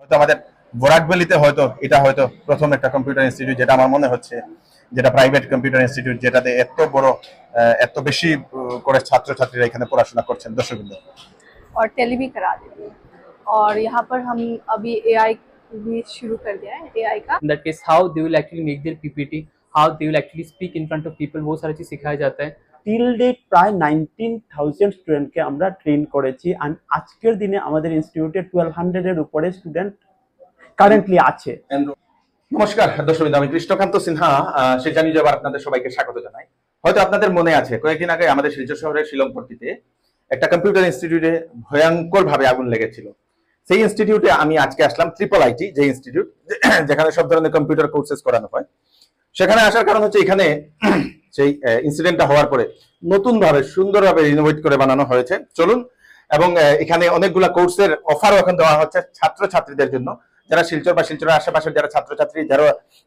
হয়তো আমাদের বরাক ভ্যালিতে হয়তো এটা হয়তো প্রথম একটা কম্পিউটার ইনস্টিটিউট, যেটা আমার মনে হচ্ছে, যেটা প্রাইভেট কম্পিউটার ইনস্টিটিউট, যেটাতে এত বড় এত বেশি করে ছাত্রছাত্রীরা এখানে পড়াশোনা করছেন। দর্শকবৃন্দ, और टेली भी करा देती हूँ। और यहाँ पर हम अभी एआई भी शुरू कर दिया है, एआई का। In that case, how they will actually make their PPT, how they will actually speak in front of people, वो सारी चीज सिखाया जाता है। টিল ডেট প্রায় 19,000 স্টুডেন্টকে আমরা ট্রেন করেছি। অ্যান্ড আজকের দিনে আমাদের ইনস্টিটিউটে 1200 এর উপরে স্টুডেন্ট কারেন্টলি আছে। নমস্কার দর্শকবৃন্দ, আমি কৃষ্ণকান্ত সিনহা শিলচর নিউজে আবার আপনাদের সবাইকে স্বাগত জানাই। হয়তো আপনাদের মনে আছে, কয়েকদিন আগে আমাদের শিলচর শহরের শিলংপট্টিতে একটা কম্পিউটার ইনস্টিটিউটে ভয়ঙ্কর ভাবে আগুন লেগেছিল। সেই ইনস্টিটিউটে আমি আজকে আসলাম, ট্রিপল আইটি যে ইনস্টিটিউট, যেখানে সব ধরনের কম্পিউটার কোর্সেস করানো হয়। সেখানে আসার কারণ হচ্ছে এখানে সেই ইনসিডেন্টটা হওয়ার পরে নতুন ভাবে সুন্দরভাবে রিনোভেট করে বানানো হয়েছে। চলুন, এবং এখানে অনেকগুলা কোর্সের অফারও এখন দেওয়া হচ্ছে ছাত্রছাত্রীদের জন্য, যারা শিলচর বা শিলচরের আশেপাশের যারা ছাত্রছাত্রী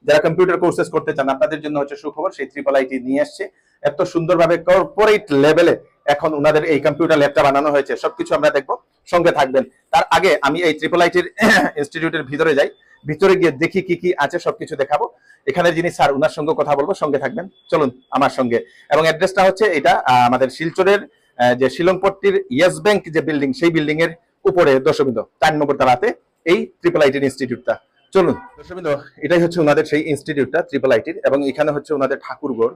যারা কম্পিউটার কোর্সেস করতে চান, আপনাদের জন্য হচ্ছে সুখবর। সেই ট্রিপল আইটি নিয়ে আসছে এত সুন্দরভাবে কর্পোরেট লেভেলে এখন ওনাদের এই কম্পিউটার ল্যাবটা বানানো হয়েছে। সবকিছু আমরা দেখবো, সঙ্গে থাকবেন। তার আগে আমি এই ট্রিপল আইটির ইনস্টিটিউটের ভিতরে যাই, ভিতরে গিয়ে দেখি কি কি আছে, সবকিছু দেখাবো। এখানে যিনি স্যার, ওনার সঙ্গে কথা বলবো, সঙ্গে থাকবেন। চলুন আমার সঙ্গে। এবং অ্যাড্রেসটা হচ্ছে এটা আমাদের শিলচরের যে শিলংপট্টির ইয়েস ব্যাংক যে বিল্ডিং, সেই বিল্ডিং এর উপরে দর্শকবৃন্দ 4 নম্বর তলাতে এই ট্রিপল আইটির ইনস্টিটিউটটা। চলুন দর্শকবৃন্দ, এটাই হচ্ছে ওনাদের সেই ইনস্টিটিউটটা ট্রিপল আইটির। এবং এখানে হচ্ছে ওনাদের ঠাকুরঘর,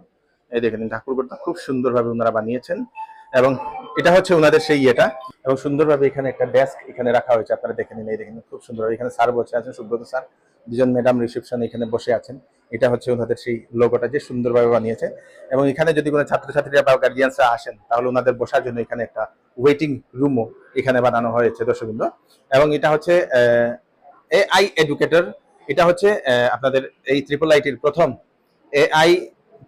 এই দেখেন ঠাকুরঘরটা খুব সুন্দরভাবে ওনারা বানিয়েছেন। এবং এটা হচ্ছে ওনাদের সেই ইয়েটা, এবং সুন্দরভাবে এখানে একটা ডেস্ক এখানে রাখা হয়েছে, আপনারা দেখে নিন। এই দেখেন খুব সুন্দরভাবে এখানে স্যার বসে আছেন, সুব্রত স্যার, দুজন ম্যাডাম রিসেপশন এখানে বসে আছেন। এটা হচ্ছে ওনাদের সেই লোগোটা, যে সুন্দরভাবে বানিয়েছে। এবং এখানে যদি কোনো ছাত্রছাত্রীরা বা গার্জিয়ানসরা আসেন, তাহলে ওনাদের বসার জন্য এখানে একটা ওয়েটিং রুমও এখানে বানানো হয়েছে দর্শকবৃন্দ। এবং এটা হচ্ছে এআই এডুকেটর, এটা হচ্ছে আপনাদের এই ট্রিপল আইটির প্রথম এআই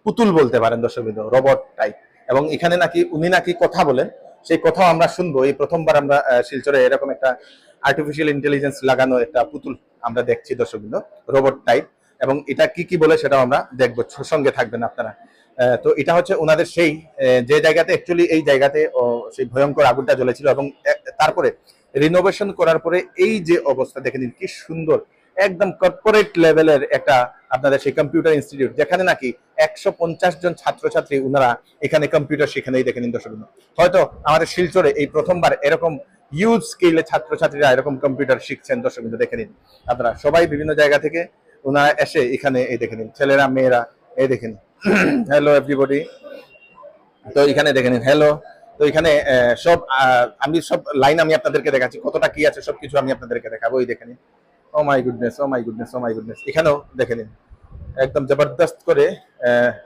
পুতুল বলতে পারেন দর্শকবৃন্দ, রোবট টাইপ। এবং এখানে নাকি উনি নাকি কথা বলেন, সেই কথাও আমরা শুনবো। এই প্রথমবার আমরা শিলচরে এরকম একটা আর্টিফিশিয়াল ইন্টেলিজেন্স লাগানো একটা পুতুল আমরা দেখছি দর্শকবৃন্দ, রোবট টাইপ। এবং এটা কি কি বলে সেটাও আমরা দেখবো, সঙ্গে থাকবেন আপনারা। তো এটা হচ্ছে ওনাদের সেই যে জায়গাতে অ্যাকচুয়ালি এই জায়গাতে সেই ভয়ঙ্কর আগুনটা জ্বলেছিল, এবং তারপরে রিনোভেশন করার পরে এই যে অবস্থা দেখে নিন, কি সুন্দর, একদম কর্পোরেট লেভেলের একটা আপনাদের সেই কম্পিউটার ইনস্টিটিউট, যেখানে নাকি 150 জন ছাত্রছাত্রী ওনারা এখানে কম্পিউটার শিখেন। এই দেখে নিন দর্শকবৃন্দ, হয়তো আমাদের শিলচরে এই প্রথমবার এরকম হিউজ স্কেলে ছাত্রছাত্রীরা এরকম কম্পিউটার শিখছেন দর্শকবৃন্দ। দেখে নিন আপনারা, সবাই বিভিন্ন জায়গা থেকে ওনারা এসে এখানে, এই দেখে নিন, ছেলেরা মেয়েরা, এই দেখেন, হ্যালো এভরিবডি। তো এখানে দেখে নিন, হ্যালো। তো এখানে সব আমি সব লাইন আমি আপনাদেরকে দেখাচ্ছি, কতটা কি আছে সবকিছু আমি আপনাদেরকে দেখাবো। এই দেখে নিন, oh my goodness, oh my goodness, oh my goodness. এখানেও দেখে নিন, একদম জবরদস্ত করে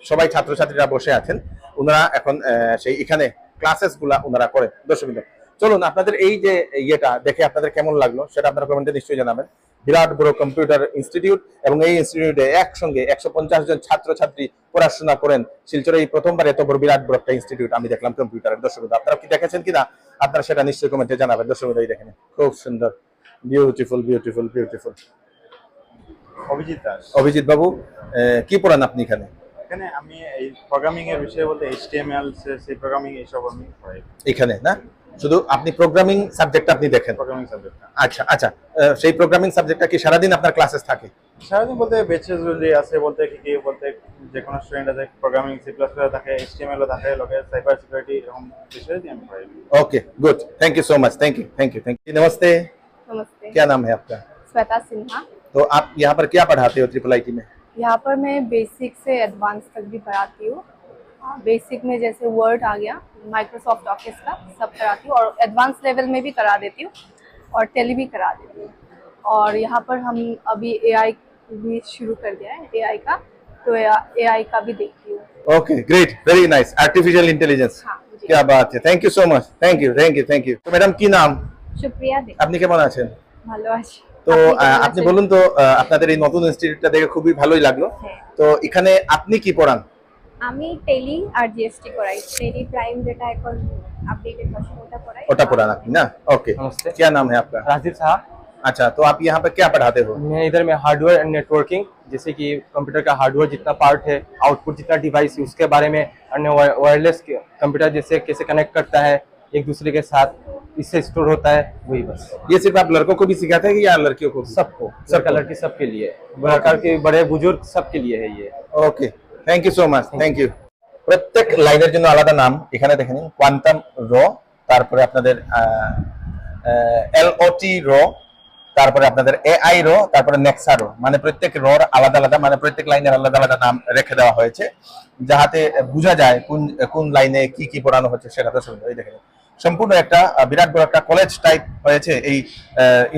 সবাই ছাত্রছাত্রীরা বসে আছেন। ওনারা এখন সেই এখানে ক্লাসেস গুলা ওনারা করেন দর্শকবৃন্দ। চলুন, আপনাদের এই যে ইয়েটা দেখে আপনাদের কেমন লাগলো সেটা আপনারা কমেন্টে নিশ্চয়ই জানাবেন। বিরাট বড় কম্পিউটার ইনস্টিটিউট, এবং এই ইনস্টিটিউটে একসঙ্গে 150 জন ছাত্রছাত্রী পড়াশোনা করেন। শিলচরে এই প্রথমবার এত বড় বিরাট বড় একটা ইনস্টিটিউট আমি দেখলাম কম্পিউটারের। দর্শকবৃন্দ, আপনারা কি দেখেছেন কিনা আপনারা সেটা নিশ্চয়ই কমেন্টে জানাবেন দর্শকবৃন্দ। এই দেখেন, খুব সুন্দর, beautiful beautiful beautiful. Abhijit Das. Abhijit বাবু, কি পড়ান আপনি এখানে? এখানে আমি এই প্রোগ্রামিং এর বিষয়ে বলতে HTML সি প্রোগ্রামিং এইসব আমি পড়াই এখানে। না শুধু আপনি প্রোগ্রামিং সাবজেক্টটা আপনি দেখেন? Programming subject. আচ্ছা আচ্ছা, সেই প্রোগ্রামিং সাবজেক্টটা কি সারাদিন আপনার ক্লাসেস থাকে? সারাদিন বলতে বেচেস যদি আছে বলতে কি বলতে যে কোনো স্টুডেন্ট আছে প্রোগ্রামিং C++ থাকে, HTML থাকে, লগে সাইবার সিকিউরিটি এরকম বিষয়ে আমি পড়াই। Okay good, thank you so much, thank you thank you thank you. नमस्ते, नमस्ते। क्या नाम है आपका? श्वेता सिन्हा। तो आप यहाँ पर क्या पढ़ाते हो ट्रिपल आईटी में? यहाँ पर मैं बेसिक से एडवांस तक भी पढ़ाती हूँ। बेसिक में जैसे वर्ड आ गया, माइक्रोसॉफ्ट ऑफिस का सब कराती हूँ, और एडवांस लेवल में भी करा देती हूँ, और टेली भी करा देती हूँ। और यहाँ पर हम अभी एआई भी शुरू कर दिया है, एआई का, तो एआई का भी देखती हूँ। Okay great, very nice, artificial intelligence. हाँ, जी। क्या बात है, thank you so much, thank you thank you thank you. तो ম্যাডাম কি নাম? সুপ্রিয়া দে। আপনি কেমন আছেন? ভালো আছি। তো আপনি বলুন তো, আপনাদের এই নতুন ইনস্টিটিউটটা দেখে খুবই ভালোই লাগলো। তো এখানে আপনি কি পড়ান? আমি টেলি আর জিএসটি করাই, টেলি প্রাইম যেটা এখন আপডেটেড ভার্সন ওটা করাই। ওটা পড়ান আপনি না? ओके, नमस्ते। क्या नाम है आपका? राजीव साहब। अच्छा, तो आप यहाँ पर क्या पढ़ाते हो? मैं इधर में हार्डवेयर एंड नेटवर्किंग, जैसे कि कंप्यूटर का हार्डवेयर जितना पार्ट है, आउटपुट जितना डिवाइस है, उसके बारे में, अन्य वायरलेस कंप्यूटर जैसे कैसे कनेक्ट करता है एक दूसरे के साथ, इससे स्टोर होता है, वही बस। ये सिर्फ आप लड़कों को भी सिखाते हैं या लड़कियों को भी? सबको, लड़का लड़की सबके लिए, लड़का के बड़े बुजुर्ग सबके लिए है ये। Okay, thank you so much, thank you. প্রত্যেক লাইনের জন্য আলাদা নাম এখানে দেখে নিন। কোয়ান্টাম র, তারপরে আপনাদের এলওটি র, তারপরে আপনাদের এআই র, তারপরে নেক্সা র, মানে প্রত্যেক রর আলাদা আলাদা, মানে প্রত্যেক লাইনের আলাদা আলাদা নাম রেখে দেওয়া হয়েছে যাহাতে বোঝা যায় কোন কোন লাইনে কি কি পড়ানো হচ্ছে সেটা। তো সুন্দর, এই দেখেন সম্পূর্ণ একটা বিরাট বড় একটা কলেজ টাইপ হয়েছে এই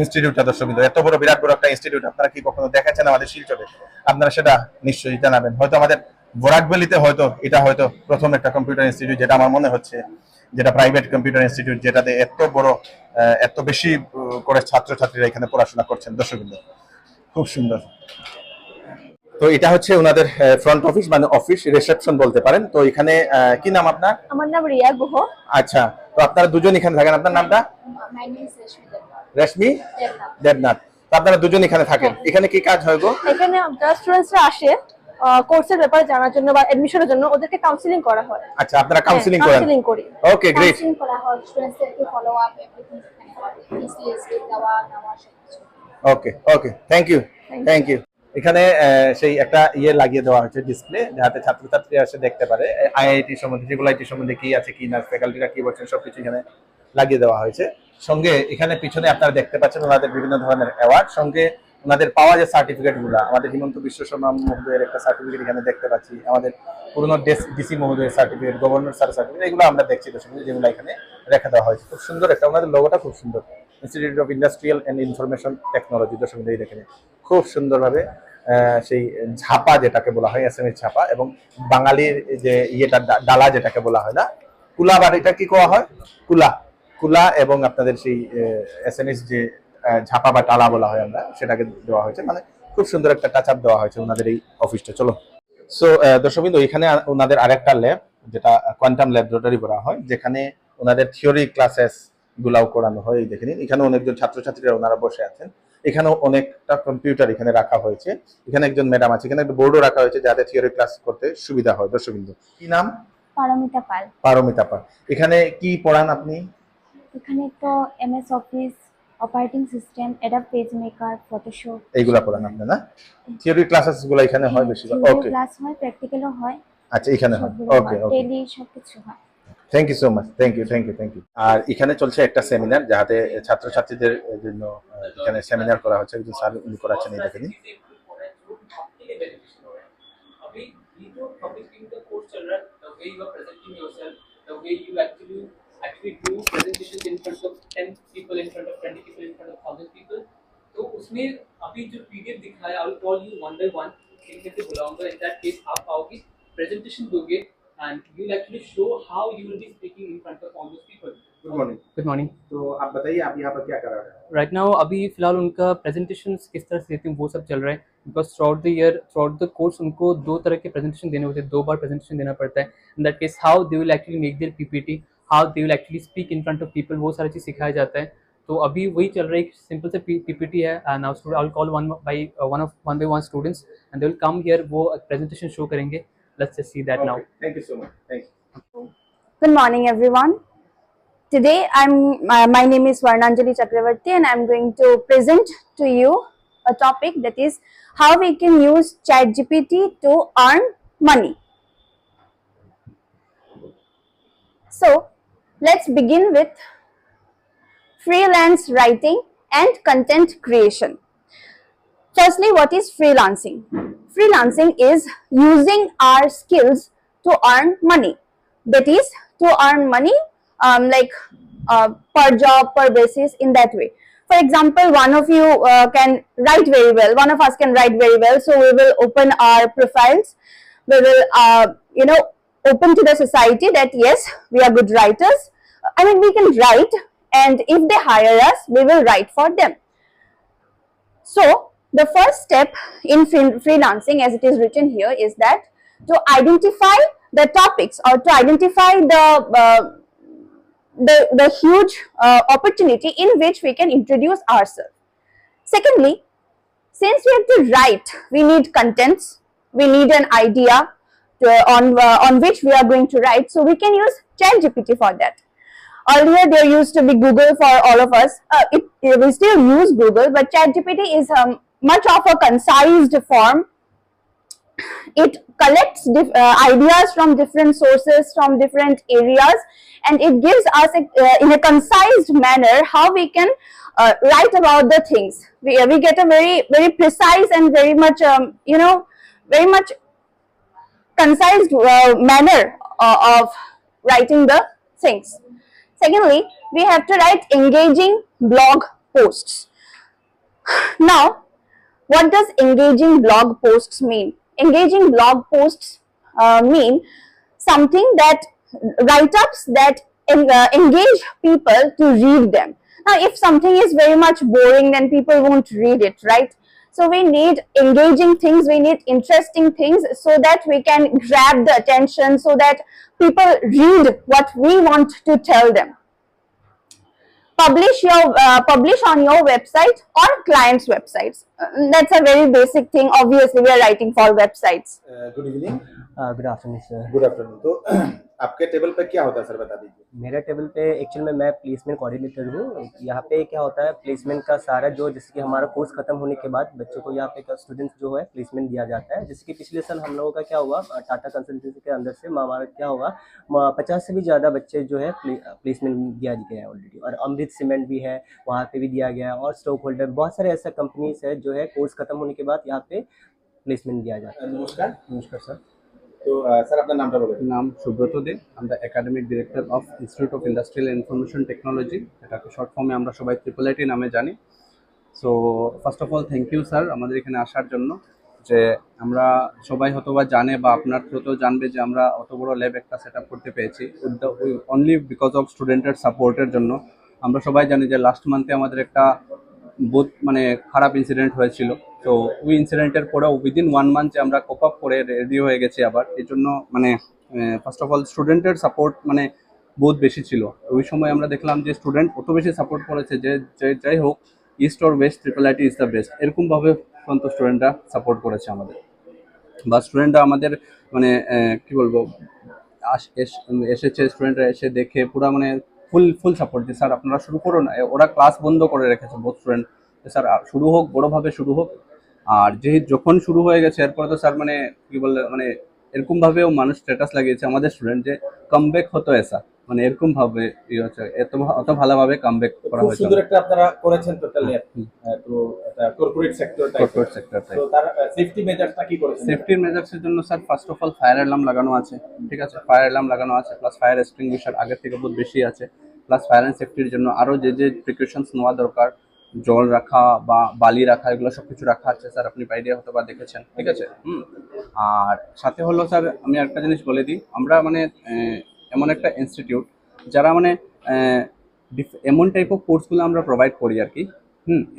ইনস্টিটিউটটা। দর্শকবৃন্দ, এত বড় বিরাট বড় একটা ইনস্টিটিউট আপনারা কি কখনো দেখেছেন আমাদের শিলচরে? আপনারা সেটা নিশ্চয়ই জানাবেন। হয়তো আমাদের বরাকবেলিতে হয়তো এটা হয়তো প্রথম একটা কম্পিউটার ইনস্টিটিউট, যেটা আমার মনে হচ্ছে, যেটা প্রাইভেট কম্পিউটার ইনস্টিটিউট, যেটাতে এত বড় এত বেশি করে ছাত্রছাত্রীরা এখানে পড়াশোনা করছেন। দর্শকবৃন্দ, খুব সুন্দর। তো এটা হচ্ছে ওনাদের ফ্রন্ট অফিস, মানে অফিস রিসেপশন বলতে পারেন। তো এখানে কি নাম আপনার? আমার নাম রিয়া গুহ। আচ্ছা, তো আপনারা দুজন এখানে থাকেন। আপনার নামটা? মাই নেম ইজ রেশমি দেবনাথ। রেশমি দেবনাথ। তো আপনারা দুজন এখানে থাকেন। এখানে কি কাজ হয় গো? এখানে যারা স্টুডেন্টসরা আসে কোর্সের ব্যাপারে জানার জন্য বা এডমিশনের জন্য ওদেরকে কাউন্সিলিং করা হয়। আচ্ছা, আপনারা কাউন্সিলিং করেন? কাউন্সিলিং করি। ওকে, গ্রেট। কাউন্সিলিং করা হয়, স্টুডেন্টসদেরকে ফলো আপ এভরিথিং এখানে হয়, লিস্ট দেওয়া নেওয়া সবকিছু। ওকে ওকে, থ্যাংক ইউ, থ্যাংক ইউ। এখানে সেই একটা ইয়ে লাগিয়ে দেওয়া হয়েছে, ডিসপ্লে, যাতে ছাত্রছাত্রীরা এসে দেখতে পারে আইআইটি সম্বন্ধে, যেগুলো আইটি সম্বন্ধে কি আছে কি না, ফ্যাকাল্টিরা কি বলছেন, সবকিছু এখানে লাগিয়ে দেওয়া হয়েছে। সঙ্গে এখানে পিছনে আপনারা দেখতে পাচ্ছেন ওনাদের বিভিন্ন ধরনের অ্যাওয়ার্ড, সঙ্গে ওনাদের পাওয়া যে সার্টিফিকেট গুলা, আমাদের হিমন্ত বিশ্ব শর্মা মহোদয়ের একটা সার্টিফিকেট এখানে দেখতে পাচ্ছি, আমাদের পুরনো ডিসি মহোদয়ের সার্টিফিকেট, গভর্নর স্যার সার্টিফিকেট, এগুলো আমরা দেখছি দর্শক, যেগুলো এখানে রেখে দেওয়া হয়েছে। খুব সুন্দর একটা, ওনাদের লোগোটা খুব সুন্দর, institute of industrial and information technology. দর্শক এই দেখেন খুব সুন্দরভাবে সেই ঝাপা যেটাকে বলা হয়, এসএমএস ছাপা, এবং বাঙালির যে ইয়েটা ডালা যেটাকে বলা হয় না, কুলা, বা এটা কি কোয়া হয়, কুলা, কুলা, এবং আপনাদের সেই এসএমএস যে ঝাপা বা ডালা বলা হয় আমরা, সেটাকে দেওয়া হয়েছে। মানে খুব সুন্দর একটা টাচ আপ দেওয়া হয়েছে ওনাদের এই অফিসটা। চলো, সো দর্শকবৃন্দ, এখানে ওনাদের আরেকটা ল্যাব, যেটা কোয়ান্টাম ল্যাবরেটরি বলা হয়, যেখানে ওনাদের থিওরি ক্লাসেস গুলাও করানো হয়। দেখে নিন, এখানে অনেকজন ছাত্রছাত্রীরা ওনারা বসে আছেন। এখানেও অনেকটা কম্পিউটার এখানে রাখা হয়েছে। এখানে একজন ম্যাডাম আছে, এখানে একটা বোর্ডও রাখা হয়েছে যাতে থিওরি ক্লাস করতে সুবিধা হয়। দর্শকবৃন্দ, কি নাম? পারমিতা পাল। পারমিতা পাল। এখানে কি পড়ান আপনি? এখানে তো MS Office, operating system, Adobe PageMaker, Photoshop এইগুলা পড়ান আপনি না? থিওরি ক্লাসেস গুলো এখানে হয় বেশিরভাগ? ওকে, ক্লাস হয়, প্যাকটিক্যালও হয়। আচ্ছা, এখানে হয়। ওকে ওকে, টেলি সবকিছু হয়। Thank you so much, thank you, thank you, thank you. আর এখানে চলছে একটা সেমিনার, যাতে ছাত্রছাত্রীদের জন্য এখানে সেমিনার করা হচ্ছে। একজন স্যার উনি করাচ্ছেন, এই দেখেন। अभी ये जो पब्लिक स्पीकिंग का कोर्स चल रहा है, the way you are presenting yourself, the way you actually do presentations in front of 10 people, in front of 20 people, in front of 1000 people, तो उसमें अभी जो पीडीएफ दिखाया, I will call you one by one, इनके से बुलाऊंगा। In that case आप आओगे, presentation दोगे, and you will actually show how you will be speaking in front of all those people. Good morning. Good morning. तो आप बताइए, आप यहाँ पर क्या कर रहे हैं? राइट नाउ अभी फिलहाल उनका प्रेजेंटेशन किस तरह से देते हैं वो सब चल रहा है, because through out the course उनको 2 तरह के प्रेजेंटेशन देने होते हैं, 2 बार प्रेजेंटेशन देना पड़ता है। In that case how they will actually make their PPT, how they will actually speak in front of people, वो सारी चीज़ सिखाया जाता है। तो अभी वही चल रहा है, एक सिंपल से पीपीटी है। Now I will call one by one students and they will come here, वो प्रेजेंटेशन शो करेंगे। Let's just see that now. Thank you so much, thank you. Good morning, everyone. Today, my name is Varnanjali Chakravarti, and I'm going to present to you a topic that is how we can use ChatGPT to earn money. So, let's begin with freelance writing and content creation. Firstly, what is freelancing? Freelancing is using our skills to earn money. That is, to earn money per job, per basis, in that way. For example, one of you can write very well, one of us can write very well, so we will open our profiles, we will open to the society that yes, we are good writers. I mean, we can write, and if they hire us, we will write for them. So the first step in freelancing, as it is written here, is that to identify the topics, or to identify the huge opportunity in which we can introduce ourselves. Secondly, since we have to write, we need contents, we need an idea on which we are going to write, so we can use ChatGPT for that. Earlier, there used to be Google for all of us. We still use Google, but ChatGPT is much of a concised form. It collects ideas from different sources, from different areas, and it gives us in a concise manner how we can write about the things. We get a very precise and very much very much concise manner of writing the things. Secondly, we have to write engaging blog posts. Now, what does engaging blog posts mean? Engaging blog posts mean something that write-ups that engage people to read them. Now, if something is very much boring, then people won't read it, right? So we need engaging things, we need interesting things so that we can grab the attention, so that people read what we want to tell them. Publish on your website or clients' websites. That's a very basic thing. Obviously, we are writing for websites. Good evening, good afternoon sir. Good afternoon. तो आपके table पे क्या होता है sir, बता दीजिए। मेरा table पे एक्चुअल में मैं प्लेसमेंट कोऑर्डिनेटर हूँ। यहाँ पे क्या होता है, प्लेसमेंट का सारा जो, जैसे कि हमारा कोर्स खत्म होने के बाद बच्चों को यहाँ पे स्टूडेंट्स जो है प्लेसमेंट दिया जाता है। जैसे कि पिछले साल हम लोगों का क्या हुआ, टाटा कंसल्टेंसी के अंदर से हमारा क्या हुआ, 50 से भी ज़्यादा बच्चे जो है प्लेसमेंट दिया गया है ऑलरेडी। और अमृत सीमेंट भी है, वहाँ पे भी दिया गया है। और स्टॉक होल्डर, बहुत सारे ऐसा कंपनीज है जो है कोर्स खत्म होने के बाद यहाँ पे प्लेसमेंट दिया जाता है। नमस्कार। नमस्कार सर। তো স্যার আপনার নামটা বলুন। নাম সুব্রত দে, আমরা academic director of institute of industrial information technology, এটাকে শর্ট ফর্মে আমরা সবাই IIIT নামে জানি। So first of all thank you sir আমাদের এখানে আসার জন্য। যে আমরা সবাই হয়তোবা জানে বা আপনার থ্রুতেও জানবে যে আমরা অত বড় ল্যাব একটা সেট আপ করতে পেরেছি অনলি বিকজ অফ স্টুডেন্টের সাপোর্টের জন্য। আমরা সবাই জানি যে লাস্ট মান্থে আমাদের একটা বহুত মানে খারাপ ইনসিডেন্ট হয়েছিল। তো ওই ইনসিডেন্টের পরেও উইদিন 1 মান্থ যে আমরা কোপ আপ করে রেডি হয়ে গেছি আবার, এই জন্য মানে ফার্স্ট অফ অল স্টুডেন্টের সাপোর্ট মানে বহুত বেশি ছিল। ওই সময় আমরা দেখলাম যে স্টুডেন্ট অত বেশি সাপোর্ট করেছে যে যাই হোক, east or West IIIT is the best, এরকমভাবে স্টুডেন্টরা সাপোর্ট করেছে আমাদের। বা স্টুডেন্টরা আমাদের মানে কি বলবো, এসেছে স্টুডেন্টরা এসে দেখে পুরা মানে ফুল সাপোর্ট যে স্যার আপনারা শুরু করুন। ওরা ক্লাস বন্ধ করে রেখেছে বহুত স্টুডেন্ট, স্যার শুরু হোক, বড়োভাবে শুরু হোক। আর যখন শুরু হয়ে গেছে এরপরে তো স্যার মানে কি বললে মানে এরকমভাবেও মানুষ স্ট্যাটাস লাগিয়েছে আমাদের স্টুডেন্ট যে কামব্যাক হতো এসা, মানে এরকমভাবে হচ্ছে অত ভালোভাবে কামব্যাক করা হয়েছে। সুন্দর একটা আপনারা করেছেন টোটালি। তো এটা কর্পোরেট সেক্টর টাইপ। তো তার সেফটি মেজারটা কি করেছেন? সেফটি মেজারসের জন্য sir first of all fire alarm লাগানো আছে, ঠিক আছে? ফায়ার অ্যালার্ম লাগানো আছে, প্লাস ফায়ার এক্সটিংগুইশার আগের থেকে বহুত বেশি আছে, প্লাস ফায়ার অ্যান্ড সেফটির জন্য আরও যে প্রিকশনস নেওয়া দরকার, জল রাখা বা বালি রাখা, এগুলো সব কিছু রাখা আছে স্যার, আপনি বাইরে হয়তো বা দেখেছেন, ঠিক আছে? আর সাথে হলো স্যার আমি একটা জিনিস বলে দিই, আমরা মানে এমন একটা ইনস্টিটিউট যারা মানে এমন টাইপ অফ কোর্সগুলো আমরা প্রোভাইড করি আর কি।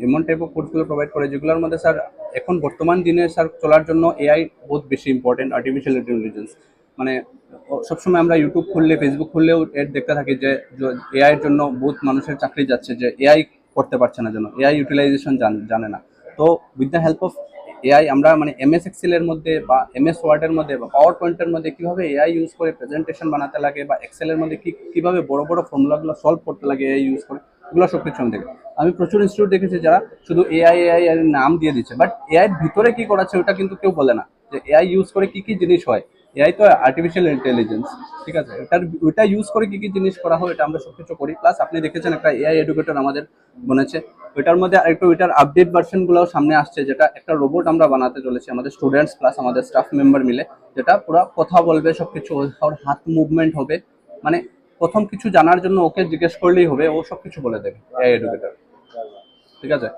এমন টাইপ অফ কোর্সগুলো প্রোভাইড করে যেগুলোর মধ্যে স্যার এখন বর্তমান দিনে স্যার চলার জন্য AI বহুত বেশি ইম্পর্টেন্ট, আর্টিফিশিয়াল ইন্টেলিজেন্স। মানে সবসময় আমরা ইউটিউব খুললে, ফেসবুক খুললেও এর দেখতে থাকি যে AI এর জন্য বহুত মানুষের চাকরি যাচ্ছে, যে AI করতে পারছে না, জন্য AI ইউটিলাইজেশন জানে না। তো with the help of AI আমরা মানে MS Excel এর মধ্যে বা MS Word এর মধ্যে বা পাওয়ার পয়েন্টের মধ্যে কীভাবে AI ইউজ করে প্রেজেন্টেশন বানাতে লাগে, বা এক্সেলের মধ্যে কীভাবে বড় বড় ফর্মুলাগুলো সলভ করতে লাগে AI ইউজ করে, এগুলো সব কিছু আমি দেখি। আমি প্রচুর ইনস্টিটিউট দেখেছি যারা শুধু AI এর নাম দিয়ে দিচ্ছে, বাট AI এর ভিতরে কী করাচ্ছে ওটা কিন্তু কেউ বলে না, যে AI ইউজ করে কী জিনিস হয়। AI তো আর্টিফিশিয়াল ইন্টেলিজেন্স, ঠিক আছে? ওইটা ইউজ করে কী জিনিস করা হয় এটা আমরা সব কিছু করি। প্লাস আপনি দেখেছেন একটা AI এডুকেটর আমাদের বনেছে, ওইটার মধ্যে আরেকটু ওইটার আপডেট ভার্সনগুলোও সামনে আসছে, যেটা একটা রোবট আমরা বানাতে চলেছি আমাদের স্টুডেন্টস প্লাস আমাদের স্টাফ মেম্বার মিলে, যেটা পুরো কথা বলবে, সব কিছু ওর হাত মুভমেন্ট হবে, মানে প্রথম কিছু জানার জন্য ওকে জিজ্ঞেস করলেই হবে, ও সব কিছু বলে দেবে AI এডুকেটর, ঠিক আছে?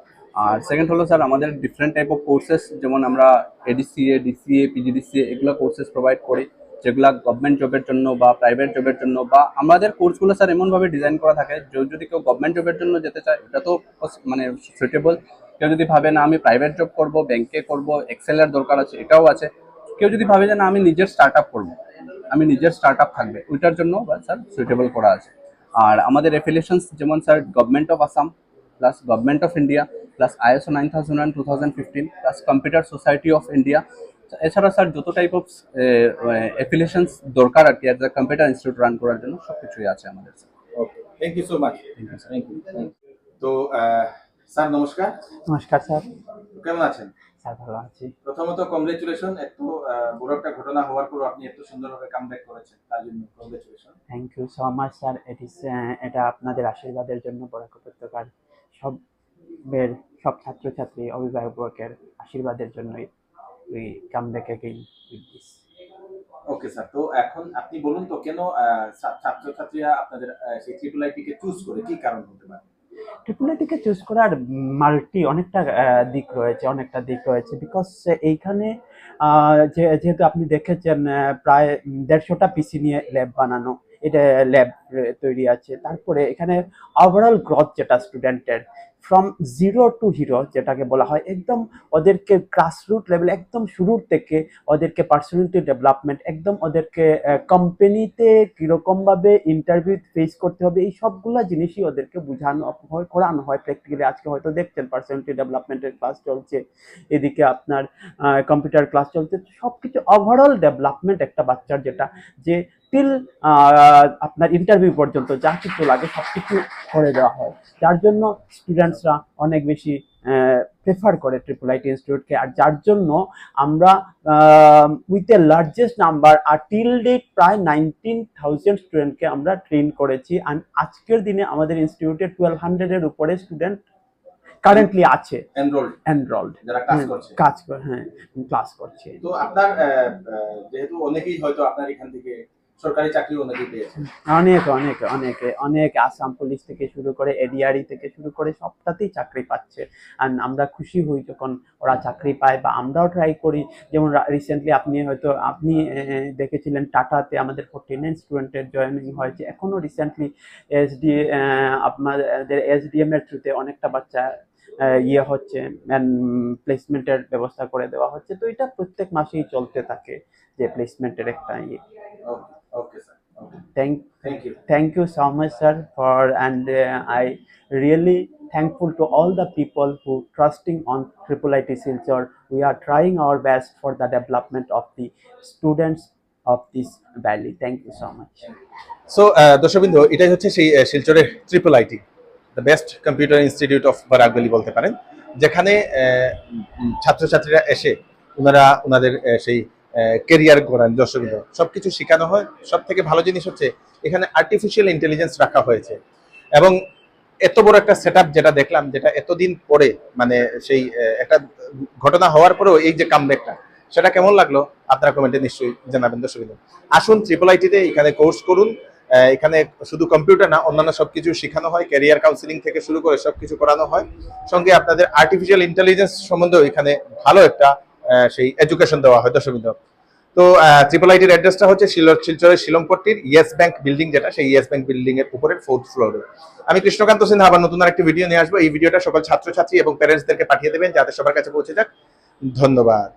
আর সেকেন্ড হলো স্যার আমাদের ডিফারেন্ট টাইপ অফ কোর্সেস, যেমন আমরা ADCA, DCA, PGDCA এগুলো কোর্সেস প্রোভাইড করি, যেগুলো গভর্নমেন্ট জবের জন্য বা প্রাইভেট জবের জন্য। বা আমাদের কোর্সগুলো স্যার এমনভাবে ডিজাইন করা থাকে যদি কেউ গভর্নমেন্ট জবের জন্য যেতে চায় এটা তো মানে সুইটেবল। কেউ যদি ভাবে না আমি প্রাইভেট জব করব, ব্যাংকে করব, এক্সেলের দরকার আছে, এটাও আছে। কেউ যদি ভাবে যে না আমি নিজের স্টার্ট আপ করবো, আমি নিজের স্টার্ট আপ থাকবে, ওইটার জন্য স্যার সুইটেবল করা আছে। আর আমাদের অ্যাফিলিয়েশনস যেমন sir government of Assam plus government of India plus ISO 9001 2015 plus computer society of India. এছাড়া স্যার যত টাইপ অফ অ্যাফিলিয়েশনস দরকার আর কি কম্পিউটার ইনস্টিটিউট রান করার জন্য সব কিছুই আছে আমাদের sir. Okay. Thank you so much. Thank you. তো স্যার নমস্কার, নমস্কার স্যার। কেমন আছেন? স্যার ভালো আছি। প্রথমত কংগ্রেচুলেশন, এত বড় একটা ঘটনা হওয়ার পর আপনি এত সুন্দরভাবে কামব্যাক করেছেন, তার জন্য congratulation. Thank you so much sir. এটা আপনাদের আশীর্বাদের জন্য বরাক উপত্যকার সব ছাত্রছাত্রী অভিভাবকের আশীর্বাদের জন্যই we come back again with this. Okay sir, তো এখন আপনি বলুন তো কেন ছাত্রছাত্রীরা আপনাদের সেই ট্রিপল আইটি কে চুজ করে, কি কারণ হতে পারে? ট্রিপল আইটিকে চুজ করার অনেকটা অনেকটা দিক রয়েছে বিকজ এইখানে যেহেতু আপনি দেখেছেন প্রায় 150টা পিসি নিয়ে ল্যাব বানানো, এটা ল্যাব তৈরি আছে। তারপরে এখানে ওভারঅল গ্রোথ যেটা স্টুডেন্টের ফ্রম জিরো টু হিরো যেটাকে বলা হয়, একদম ওদেরকে গ্রাসরুট লেভেল, একদম শুরুর থেকে ওদেরকে পার্সোনালিটি ডেভেলপমেন্ট, একদম ওদেরকে কোম্পানিতে কীরকমভাবে ইন্টারভিউ ফেস করতে হবে, এই সবগুলো জিনিসই ওদেরকে করানো হয় প্র্যাকটিক্যালি। আজকে হয়তো দেখছেন পার্সোনালিটি ডেভেলপমেন্টের ক্লাস চলছে, এদিকে আপনার কম্পিউটার ক্লাস চলছে। সব কিছু ওভারঅল ডেভেলপমেন্ট একটা বাচ্চার, যেটা যে টিল আপনার ইন্টারভিউ পর্যন্ত যা কিছু লাগে সব কিছু করে দেওয়া হয়, যার জন্য স্টুডেন্টসরা অনেক বেশি প্রেফার করে ট্রিপল আইটি ইনস্টিটিউটকে। আর যার জন্য আমরা উইথ এ লার্জেস্ট নাম্বার আর টিল ডেট প্রায় 19,000 স্টুডেন্টকে আমরা ট্রেন করেছি। আর আজকের দিনে আমাদের ইনস্টিটিউটে 1200-এর উপরে স্টুডেন্ট কারেন্টলি আছে এনরোলড, যারা ক্লাস করছে। তো আপনার যেহেতু অনেকেই হয়তো আপনার এখান থেকে সরকারি চাকরি অনেকেই পেয়েছেন, অনেক আসাম পুলিশ থেকে শুরু করে এডিআরই থেকে শুরু করে সবটাতেই চাকরি পাচ্ছে। আর আমরা খুশি হই যখন ওরা চাকরি পায়, বা আমরাও ট্রাই করি। যেমন রিসেন্টলি আপনি দেখেছিলেন টাটাতে আমাদের 49 স্টুডেন্টের জয়েনিং হয়েছে। এখনো রিসেন্টলি আপনাদের এসডিএম এর থ্রুতে অনেকটা বাচ্চা হচ্ছে, প্লেসমেন্টের ব্যবস্থা করে দেওয়া হচ্ছে। তো এটা প্রত্যেক মাসেই চলতে থাকে যে প্লেসমেন্টের একটা okay sir, thank you so much sir and I really thankful to all the people who trusting on Triple IT Silchar. We are trying our best for the development of the students of this valley. Thank you so much. So দর্শকবৃন্দ, এটাই হচ্ছে সেই শিলচরের triple IT, the best computer institute of Barak valley বলতে পারেন, যেখানে ছাত্রছাত্রীরা এসে ওনাদের সেই কেরিয়ার গড়ান। দর্শকবৃন্দ, সবকিছু শেখানো হয়। সব থেকে ভালো জিনিস হচ্ছে এখানে আর্টিফিশিয়াল ইন্টেলিজেন্স রাখা হয়েছে, এবং এত বড় একটা সেটআপ যেটা দেখলাম, যেটা এতদিন পরে, মানে সেই একটা ঘটনা হওয়ার পরেও এই যে কামব্যাকটা, সেটা কেমন লাগলো আপনারা কমেন্টে নিশ্চয়ই জানাবেন। দর্শকবৃন্দ, আসুন ট্রিপল আইটিতে, এখানে কোর্স করুন। এখানে শুধু কম্পিউটার না, অন্যান্য সবকিছু শেখানো হয়, ক্যারিয়ার কাউন্সিলিং থেকে শুরু করে সবকিছু করানো হয়। সঙ্গে আপনাদের আর্টিফিশিয়াল ইন্টেলিজেন্স সম্বন্ধেও এখানে ভালো একটা সেই এডুকেশন দেওয়া হয়। দর্শকবৃন্দ, তো ট্রিপল আইটির অ্যাড্রেসটা হচ্ছে শিলচরের শিলংপট্টির ইয়েস ব্যাংক বিল্ডিং, যেটা সেই ইয়েস ব্যাংক বিল্ডিং এর উপরের 4th ফ্লোরে। আমি কৃষ্ণকান্ত সিনহা আবার নতুন আরেকটি ভিডিও নিয়ে আসবো। এই ভিডিওটা সকল ছাত্রছাত্রী এবং প্যারেন্টসদেরকে পাঠিয়ে দেবেন, যাতে সবার কাছে পৌঁছে যাক। ধন্যবাদ।